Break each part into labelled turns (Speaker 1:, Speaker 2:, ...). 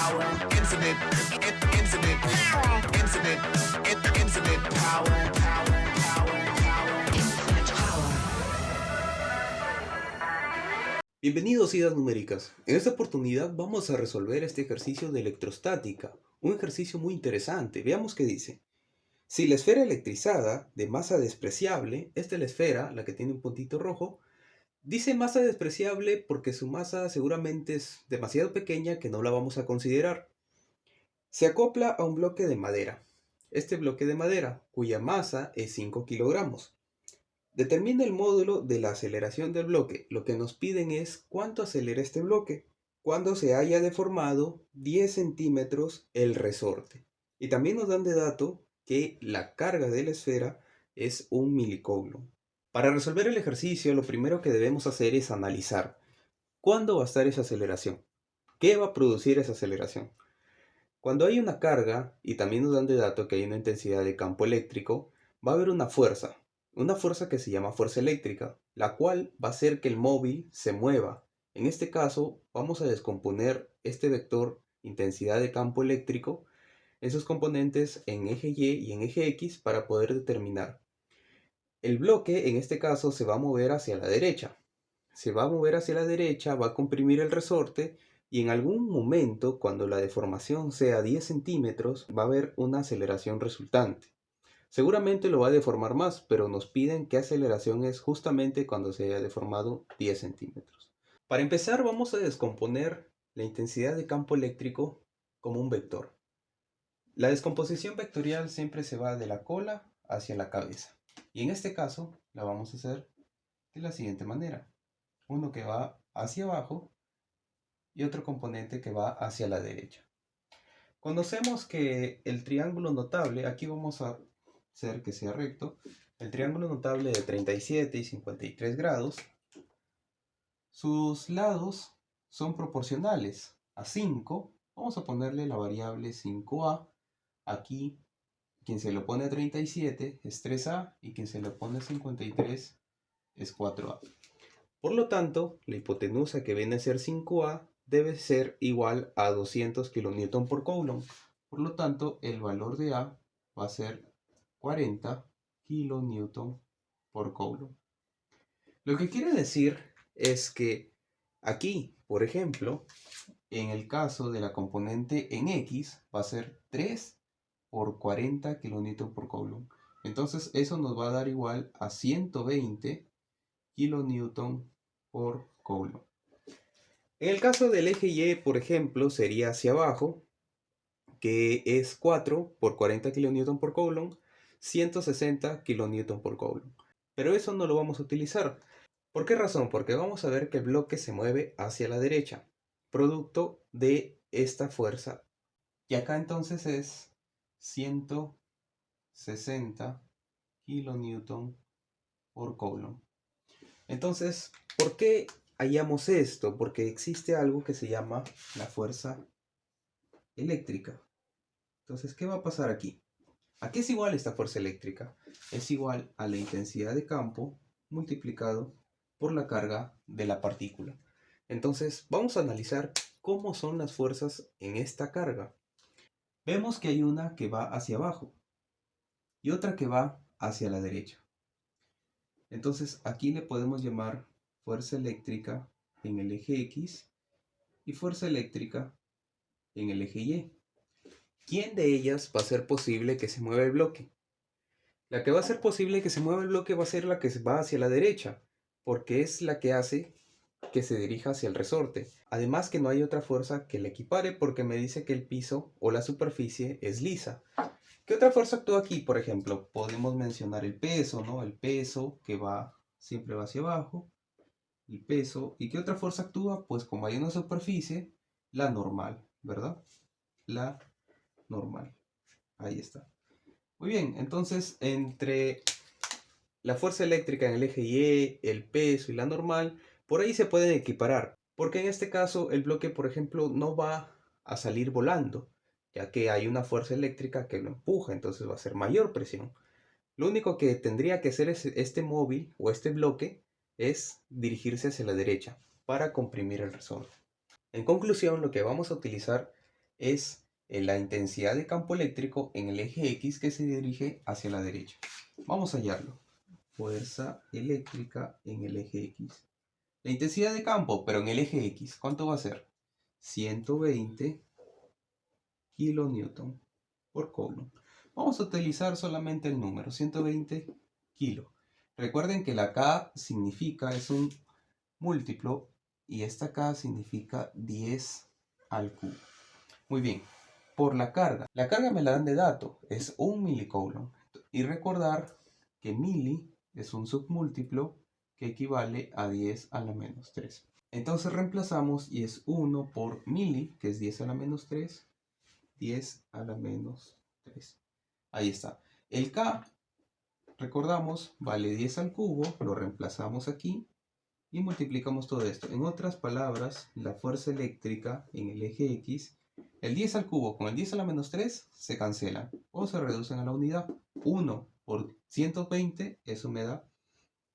Speaker 1: power, infinite, infinite power, infinite, infinite power, power, power, power, infinite power.
Speaker 2: Bienvenidos, idas numéricas. En esta oportunidad vamos a resolver este ejercicio de electrostática, un ejercicio muy interesante. Veamos qué dice. Si la esfera electrizada de masa despreciable, esta es la esfera, la que tiene un puntito rojo, dice masa despreciable porque su masa seguramente es demasiado pequeña que no la vamos a considerar. Se acopla a un bloque de madera. Este bloque de madera, cuya masa es 5 kilogramos. Determina el módulo de la aceleración del bloque. Lo que nos piden es cuánto acelera este bloque cuando se haya deformado 10 centímetros el resorte. Y también nos dan de dato que la carga de la esfera es 1 milicoulomb. Para resolver el ejercicio, lo primero que debemos hacer es analizar cuándo va a estar esa aceleración. ¿Qué va a producir esa aceleración? Cuando hay una carga, y también nos dan de dato que hay una intensidad de campo eléctrico, va a haber una fuerza que se llama fuerza eléctrica, la cual va a hacer que el móvil se mueva. En este caso, vamos a descomponer este vector intensidad de campo eléctrico en sus componentes en eje Y y en eje X para poder determinar. El bloque, en este caso, se va a mover hacia la derecha. Se va a mover hacia la derecha, va a comprimir el resorte y en algún momento, cuando la deformación sea 10 centímetros, va a haber una aceleración resultante. Seguramente lo va a deformar más, pero nos piden qué aceleración es justamente cuando se haya deformado 10 centímetros. Para empezar, vamos a descomponer la intensidad de campo eléctrico como un vector. La descomposición vectorial siempre se va de la cola hacia la cabeza. Y en este caso, la vamos a hacer de la siguiente manera. Uno que va hacia abajo y otro componente que va hacia la derecha. Conocemos que el triángulo notable, aquí vamos a hacer que sea recto, el triángulo notable de 37 y 53 grados, sus lados son proporcionales a 5. Vamos a ponerle la variable 5a. Aquí quien se lo pone a 37 es 3a y quien se lo pone a 53 es 4a. Por lo tanto, la hipotenusa que viene a ser 5a debe ser igual a 200 kN por coulomb. Por lo tanto, el valor de A va a ser 40 kN por coulomb. Lo que quiere decir es que aquí, por ejemplo, en el caso de la componente en X, va a ser 3 por 40 kN por coulomb. Entonces, eso nos va a dar igual a 120 kN por coulomb. En el caso del eje Y, por ejemplo, sería hacia abajo, que es 4 por 40 kN por coulomb, 160 kN por coulomb. Pero eso no lo vamos a utilizar. ¿Por qué razón? Porque vamos a ver que el bloque se mueve hacia la derecha, producto de esta fuerza. Y acá entonces es 160 kN por coulomb. Entonces, ¿por qué hallamos esto? Porque existe algo que se llama la fuerza eléctrica. Entonces, ¿qué va a pasar aquí? ¿A qué es igual esta fuerza eléctrica? Es igual a la intensidad de campo multiplicado por la carga de la partícula. Entonces, vamos a analizar cómo son las fuerzas en esta carga. Vemos que hay una que va hacia abajo y otra que va hacia la derecha. Entonces, aquí le podemos llamar fuerza eléctrica en el eje X y fuerza eléctrica en el eje Y. ¿Quién de ellas va a hacer posible que se mueva el bloque? La que va a hacer posible que se mueva el bloque va a ser la que va hacia la derecha, porque es la que hace que se dirija hacia el resorte. Además que no hay otra fuerza que le equipare porque me dice que el piso o la superficie es lisa. ¿Qué otra fuerza actúa aquí? Por ejemplo, podemos mencionar el peso, ¿no? El peso que siempre va hacia abajo. El peso. ¿Y qué otra fuerza actúa? Pues como hay una superficie, la normal, ¿verdad? La normal. Ahí está. Muy bien, entonces entre la fuerza eléctrica en el eje Y, el peso y la normal, por ahí se pueden equiparar. Porque en este caso el bloque, por ejemplo, no va a salir volando, ya que hay una fuerza eléctrica que lo empuja, entonces va a ser mayor presión. Lo único que tendría que hacer este móvil o este bloque es dirigirse hacia la derecha para comprimir el resorte. En conclusión, lo que vamos a utilizar es la intensidad de campo eléctrico en el eje X que se dirige hacia la derecha. Vamos a hallarlo. Fuerza eléctrica en el eje X. La intensidad de campo, pero en el eje X, ¿cuánto va a ser? 120 kilonewton por coulomb. Vamos a utilizar solamente el número, 120 kilo. Recuerden que la K significa, es un múltiplo, y esta K significa 10 al cubo. Muy bien, por la carga me la dan de dato, es 1 milicoulomb. Y recordar que mili es un submúltiplo que equivale a 10 a la menos 3. Entonces reemplazamos y es 1 por mili, que es 10 a la menos 3, 10 a la menos 3. Ahí está. El K, recordamos, vale 10 al cubo, lo reemplazamos aquí y multiplicamos todo esto. En otras palabras, la fuerza eléctrica en el eje X, el 10 al cubo con el 10 a la menos 3 se cancelan o se reducen a la unidad. 1 por 120, eso me da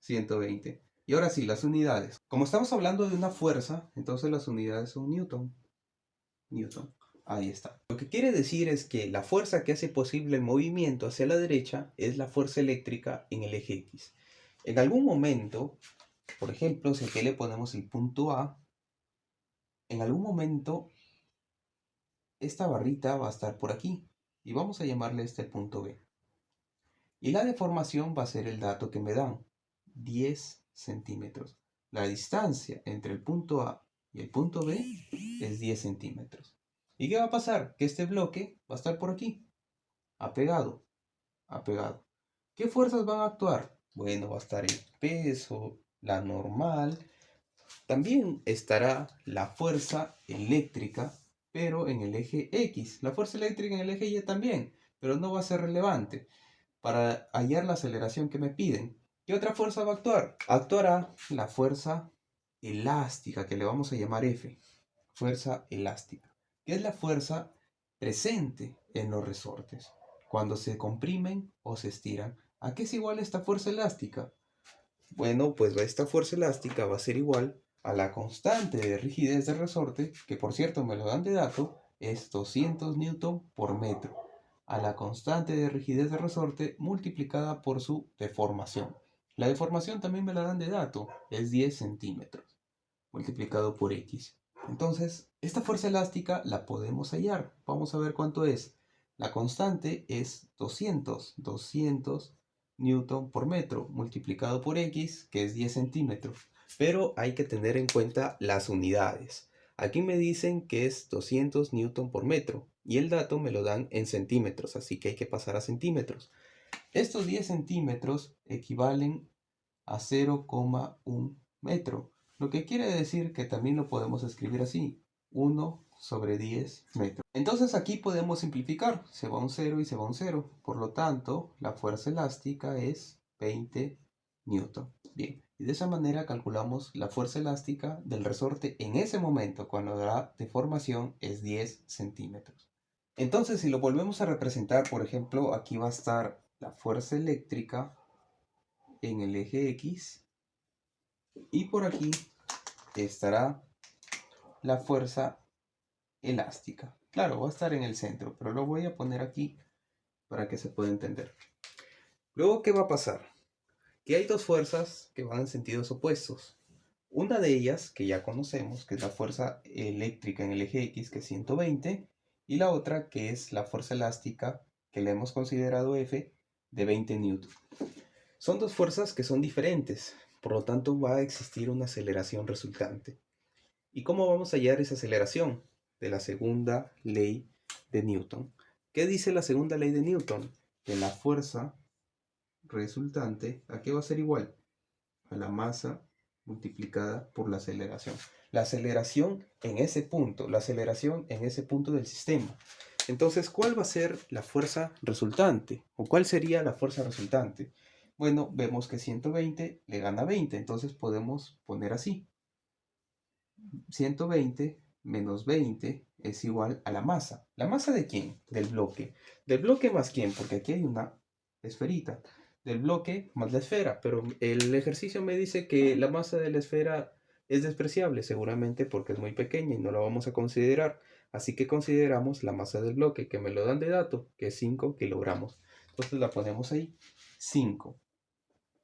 Speaker 2: 120. Y ahora sí, las unidades. Como estamos hablando de una fuerza, entonces las unidades son newton. Newton. Ahí está. Lo que quiere decir es que la fuerza que hace posible el movimiento hacia la derecha es la fuerza eléctrica en el eje X. En algún momento, por ejemplo, si aquí le ponemos el punto A, en algún momento esta barrita va a estar por aquí y vamos a llamarle este punto B. Y la deformación va a ser el dato que me dan, 10 centímetros. La distancia entre el punto A y el punto B es 10 centímetros. ¿Y qué va a pasar? Que este bloque va a estar por aquí, apegado, apegado. ¿Qué fuerzas van a actuar? Bueno, va a estar el peso, la normal. También estará la fuerza eléctrica, pero en el eje X. La fuerza eléctrica en el eje Y también, pero no va a ser relevante para hallar la aceleración que me piden. ¿Qué otra fuerza va a actuar? Actuará la fuerza elástica, que le vamos a llamar F. Fuerza elástica, que es la fuerza presente en los resortes, cuando se comprimen o se estiran. ¿A qué es igual esta fuerza elástica? Bueno, pues esta fuerza elástica va a ser igual a la constante de rigidez del resorte, que por cierto me lo dan de dato, es 200 newton por metro, a la constante de rigidez del resorte multiplicada por su deformación. La deformación también me la dan de dato, es 10 centímetros, multiplicado por X. Entonces, esta fuerza elástica la podemos hallar. Vamos a ver cuánto es. La constante es 200 newton por metro, multiplicado por X, que es 10 centímetros. Pero hay que tener en cuenta las unidades. Aquí me dicen que es 200 newton por metro y el dato me lo dan en centímetros, así que hay que pasar a centímetros. Estos 10 centímetros equivalen a 0,1 metro, lo que quiere decir que también lo podemos escribir así, 1 sobre 10 metros. Entonces aquí podemos simplificar, se va un 0 y se va un 0, por lo tanto la fuerza elástica es 20 newton. Bien, y de esa manera calculamos la fuerza elástica del resorte en ese momento, cuando la deformación es 10 centímetros. Entonces, si lo volvemos a representar, por ejemplo, aquí va a estar la fuerza eléctrica en el eje X y por aquí estará la fuerza elástica. Claro, va a estar en el centro, pero lo voy a poner aquí para que se pueda entender. Luego, ¿qué va a pasar? Que hay dos fuerzas que van en sentidos opuestos. Una de ellas, que ya conocemos, que es la fuerza eléctrica en el eje X, que es 120, y la otra, que es la fuerza elástica, que le hemos considerado F, de 20 newton. Son dos fuerzas que son diferentes, por lo tanto va a existir una aceleración resultante. ¿Y cómo vamos a hallar esa aceleración? De la segunda ley de Newton. ¿Qué dice la segunda ley de Newton? Que la fuerza resultante, ¿a qué va a ser igual? A la masa multiplicada por la aceleración. La aceleración en ese punto, del sistema. Entonces, ¿cuál va a ser la fuerza resultante? ¿O cuál sería la fuerza resultante? Bueno, vemos que 120 le gana 20, entonces podemos poner así. 120 menos 20 es igual a la masa. ¿La masa de quién? Del bloque. ¿Del bloque más quién? Porque aquí hay una esferita. Del bloque más la esfera, pero el ejercicio me dice que la masa de la esfera es despreciable seguramente porque es muy pequeña y no la vamos a considerar. Así que consideramos la masa del bloque, que me lo dan de dato, que es 5 kilogramos. Entonces la ponemos ahí, 5.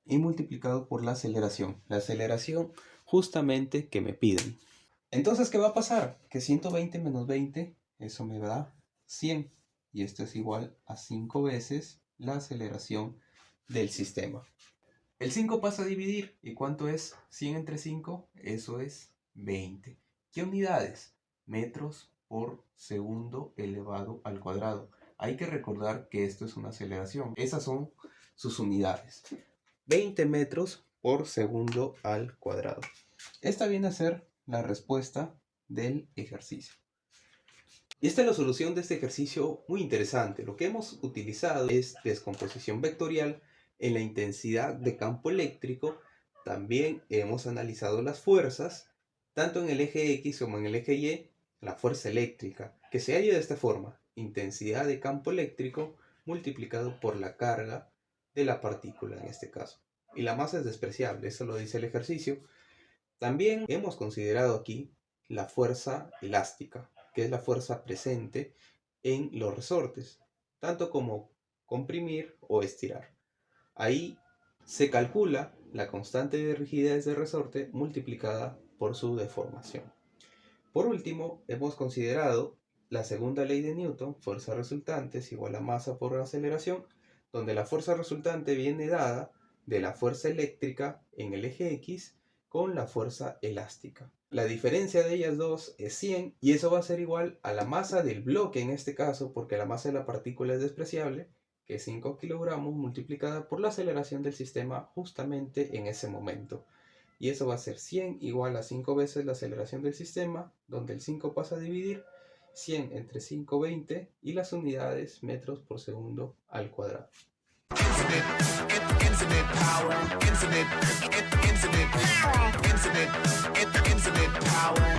Speaker 2: Y multiplicado por la aceleración. La aceleración justamente que me piden. Entonces, ¿qué va a pasar? Que 120 menos 20, eso me da 100. Y esto es igual a 5 veces la aceleración del sistema. El 5 pasa a dividir. ¿Y cuánto es 100 entre 5? Eso es 20. ¿Qué unidades? Metros por segundo elevado al cuadrado. Hay que recordar que esto es una aceleración. Esas son sus unidades. 20 metros por segundo al cuadrado. Esta viene a ser la respuesta del ejercicio. Y esta es la solución de este ejercicio muy interesante. Lo que hemos utilizado es descomposición vectorial en la intensidad de campo eléctrico. También hemos analizado las fuerzas, tanto en el eje X como en el eje Y, la fuerza eléctrica, que se halla de esta forma: intensidad de campo eléctrico multiplicado por la carga de la partícula en este caso. Y la masa es despreciable, eso lo dice el ejercicio. También hemos considerado aquí la fuerza elástica, que es la fuerza presente en los resortes, tanto como comprimir o estirar. Ahí se calcula la constante de rigidez del resorte multiplicada por su deformación. Por último, hemos considerado la segunda ley de Newton, fuerza resultante es igual a masa por aceleración, donde la fuerza resultante viene dada de la fuerza eléctrica en el eje X con la fuerza elástica. La diferencia de ellas dos es 100 y eso va a ser igual a la masa del bloque en este caso, porque la masa de la partícula es despreciable, que es 5 kilogramos multiplicada por la aceleración del sistema justamente en ese momento. Y eso va a ser 100 igual a 5 veces la aceleración del sistema, donde el 5 pasa a dividir. 100 entre 5, 20, y las unidades metros por segundo al cuadrado.
Speaker 1: Infinite power.